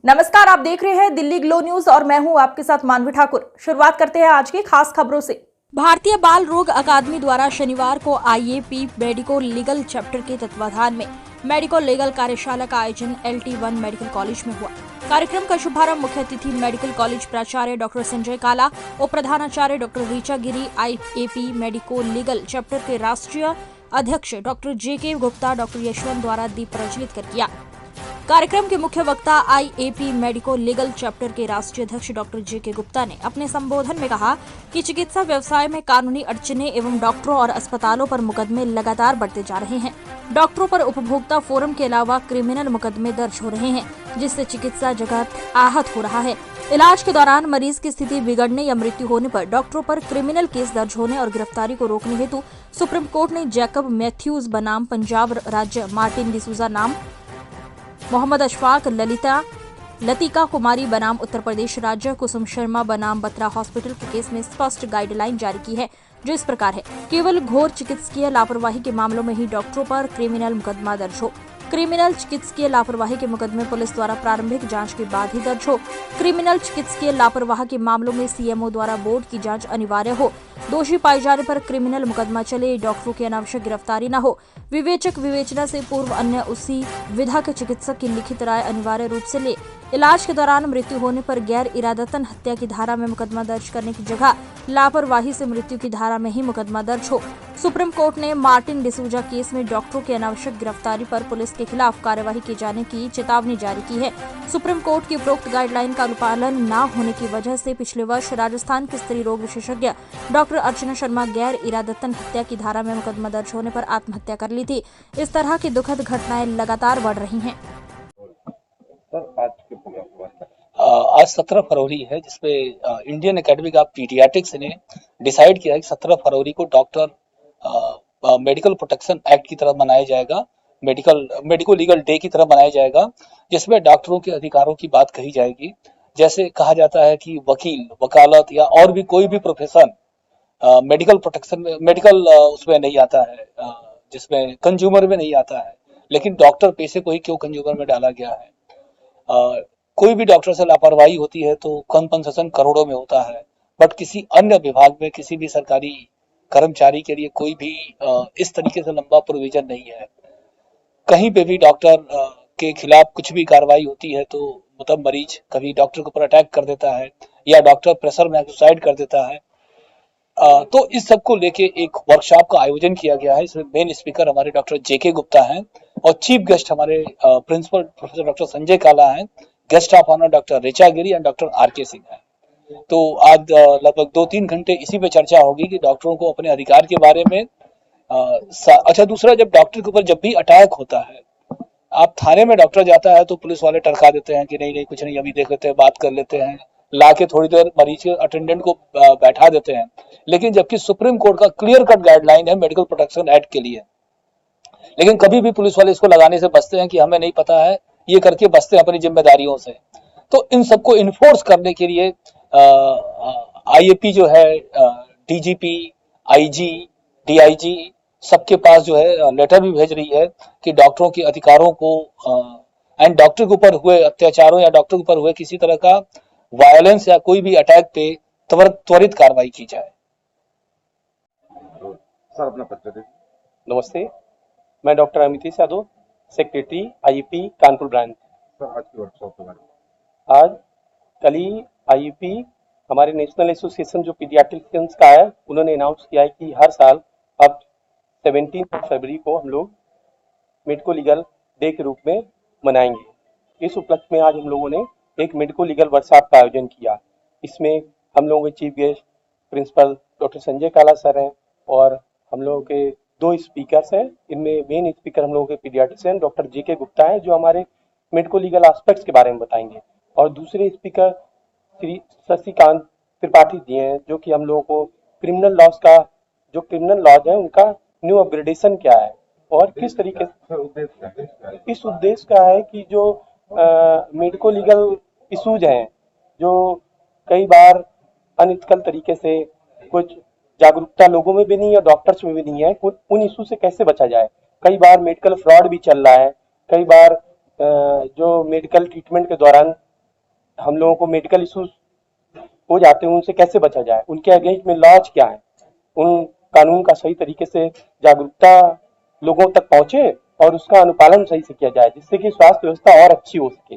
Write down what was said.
नमस्कार, आप देख रहे हैं दिल्ली ग्लो न्यूज और मैं हूं आपके साथ मानवी ठाकुर। शुरुआत करते हैं आज की खास खबरों से। भारतीय बाल रोग अकादमी द्वारा शनिवार को आईएपी मेडिको लीगल चैप्टर के तत्वाधान में मेडिको लीगल कार्यशाला का आयोजन LT1 मेडिकल कॉलेज में हुआ। कार्यक्रम का शुभारंभ मुख्य अतिथि मेडिकल कॉलेज प्राचार्य डॉक्टर संजय काला, उप प्रधानाचार्य डॉक्टर ऋचा गिरी, आईएपी मेडिको लीगल चैप्टर के राष्ट्रीय अध्यक्ष doctor JK Gupta, doctor Yashwant द्वारा दीप प्रज्वलित कर किया। कार्यक्रम के मुख्य वक्ता आईएपी मेडिको लीगल चैप्टर के राष्ट्रीय अध्यक्ष डॉक्टर JK गुप्ता ने अपने संबोधन में कहा कि चिकित्सा व्यवसाय में कानूनी अड़चने एवं डॉक्टरों और अस्पतालों पर मुकदमे लगातार बढ़ते जा रहे हैं। डॉक्टरों पर उपभोक्ता फोरम के अलावा क्रिमिनल मुकदमे दर्ज हो रहे हैं, जिससे चिकित्सा जगत आहत हो रहा है। इलाज के दौरान मरीज की स्थिति बिगड़ने या मृत्यु होने पर डॉक्टरों पर क्रिमिनल केस दर्ज होने और गिरफ्तारी को रोकने हेतु सुप्रीम कोर्ट ने जैकब मैथ्यूज बनाम पंजाब राज्य, मार्टिन डिसूजा नाम मोहम्मद अशफाक लतिका कुमारी बनाम उत्तर प्रदेश राज्य, कुसुम शर्मा बनाम बत्रा हॉस्पिटल के केस में स्पष्ट गाइडलाइन जारी की है, जो इस प्रकार है। केवल घोर चिकित्सकीय लापरवाही के मामलों में ही डॉक्टरों पर क्रिमिनल मुकदमा दर्ज हो। क्रिमिनल चिकित्सकीय लापरवाही के मुकदमे पुलिस द्वारा प्रारंभिक जांच के बाद ही दर्ज हो। क्रिमिनल चिकित्सकीय लापरवाही के मामलों में CMO द्वारा बोर्ड की जांच अनिवार्य हो। दोषी पाए जाने पर क्रिमिनल मुकदमा चले, डॉक्टरों की अनावश्यक गिरफ्तारी न हो। विवेचक विवेचना से पूर्व अन्य उसी विधा के चिकित्सक की लिखित राय अनिवार्य रूप से ले। इलाज के दौरान मृत्यु होने पर गैर इरादतन हत्या की धारा में मुकदमा दर्ज करने की जगह लापरवाही से मृत्यु की धारा में ही मुकदमा दर्ज हो। सुप्रीम कोर्ट ने मार्टिन डिसूजा केस में डॉक्टरों की अनावश्यक गिरफ्तारी पर पुलिस के खिलाफ कार्यवाही किए जाने की चेतावनी जारी की है। सुप्रीम कोर्ट की उपरोक्त गाइडलाइन का अनुपालन न होने की वजह से पिछले वर्ष राजस्थान के स्त्री रोग विशेषज्ञ डॉक्टर अर्चना शर्मा गैर इरादतन हत्या की धारा में मुकदमा दर्ज होने पर आत्महत्या कर ली थी। इस तरह की दुखद घटनाएं लगातार बढ़ रही हैं। आज 17 फरवरी है, जिसपे इंडियन एकेडमी ऑफ पीडियाट्रिक्स ने डिसाइड किया है कि 17 फरवरी को डॉक्टर मेडिकल प्रोटेक्शन एक्ट की तरह मनाया जाएगा, मेडिको लीगल डे की तरह मनाया जाएगा, जिसमें डॉक्टरों के अधिकारों की बात कही जाएगी। जैसे कहा जाता है कि वकील, वकालत या और भी कोई भी प्रोफेशन मेडिकल प्रोटेक्शन में, मेडिकल उसमें नहीं आता है, जिसमें कंज्यूमर में नहीं आता है, लेकिन डॉक्टर पेशे को ही क्यों कंज्यूमर में डाला गया है। कोई भी डॉक्टर से लापरवाही होती है तो कंपनसेशन करोड़ों में होता है, बट किसी अन्य विभाग में किसी भी सरकारी कर्मचारी के लिए कोई भी इस तरीके से लंबा प्रोविजन नहीं है। कहीं पे भी डॉक्टर के खिलाफ कुछ भी कार्रवाई होती है तो मतलब मरीज कभी डॉक्टर के ऊपर अटैक कर देता है या डॉक्टर प्रेशर में सुसाइड कर देता है। तो इस सब को लेके एक वर्कशॉप का आयोजन किया गया है। इसमें मेन स्पीकर हमारे डॉक्टर JK गुप्ता हैं और चीफ गेस्ट हमारे principal professor doctor Sanjay Kala हैं। Guest of honour doctor Richa Giri and doctor RK Singh हैं। तो आज लगभग 2-3 घंटे इसी पे चर्चा होगी कि डॉक्टरों को अपने अधिकार के बारे में। अच्छा, दूसरा, जब डॉक्टर के ऊपर जब भी अटैक होता है, आप थाने में डॉक्टर जाता है तो पुलिस वाले टरका देते हैं कि नहीं कुछ नहीं, अभी देख लेते हैं, बात कर लेते हैं, ला के थोड़ी देर मरीज के अटेंडेंट को बैठा देते हैं। लेकिन जबकि सुप्रीम कोर्ट का क्लियर कट गाइडलाइन है मेडिकल प्रोटेक्शन एक्ट के लिए, लेकिन कभी भी पुलिस वाले इसको लगाने से बचते हैं कि हमें नहीं पता है, ये करके बचते हैं अपनी जिम्मेदारियों से। तो इन सबको इन्फोर्स करने के लिए IAP जो है, DGP, IG, DIG सबके पास जो है लेटर भी भेज रही है कि डॉक्टरों के अधिकारों को एंड डॉक्टर के ऊपर हुए अत्याचारों या डॉक्टर के ऊपर हुए किसी तरह का वायलेंस या कोई भी अटैक पे त्वरित कार्रवाई की जाए। सर, अपना परिचय दीजिए। नमस्ते, मैं doctor Amitesh Yadav, secretary IAP Kanpur branch. Sir, आज की वर्कशॉप के बारे में। आज कल ही IAP हमारे नेशनल एसोसिएशन जो पीडियाट्रिशियंस का है, उन्होंने अनाउंस किया है कि हर साल अब 17 फरवरी को हम लोग मेडिको लीगल डे के रूप में मनाएंगे। इस उपलक्ष्य में आज हम लोगों ने एक मेडिको लीगल वर्कशॉप का आयोजन किया। इसमें हम लोगों के chief guest principal doctor Sanjay Kala sir हैं और हम लोगों के 2 स्पीकर्स हैं। इनमें मेन स्पीकर हम लोगों के पीडियाट्रिशियन डॉक्टर JK गुप्ता है, जो हमारे मेडिको लीगल एस्पेक्ट्स के बारे में बताएंगे, और दूसरे स्पीकर श्री शशिकांत त्रिपाठी जी हैं, जो कि हम लोगों को क्रिमिनल लॉज का, जो क्रिमिनल लॉज है उनका न्यू अपग्रेडेशन क्या है और किस तरीके से इस उद्देश्य का है कि जो मेडिको लीगल इशूज हैं, जो कई बार अनइथिकल तरीके से कुछ जागरूकता लोगों में भी नहीं है, डॉक्टर्स में भी नहीं है, उन इशू से कैसे बचा जाए। कई बार मेडिकल फ्रॉड भी चल रहा है, कई बार जो मेडिकल ट्रीटमेंट के दौरान हम लोगों को मेडिकल इश्यूज हो जाते हैं उनसे कैसे बचा जाए, उनके अगेंस्ट में लॉज क्या है, उन कानून का सही तरीके से जागरूकता लोगों तक पहुंचे और उसका अनुपालन सही से किया जाए जिससे कि स्वास्थ्य व्यवस्था और अच्छी हो सके।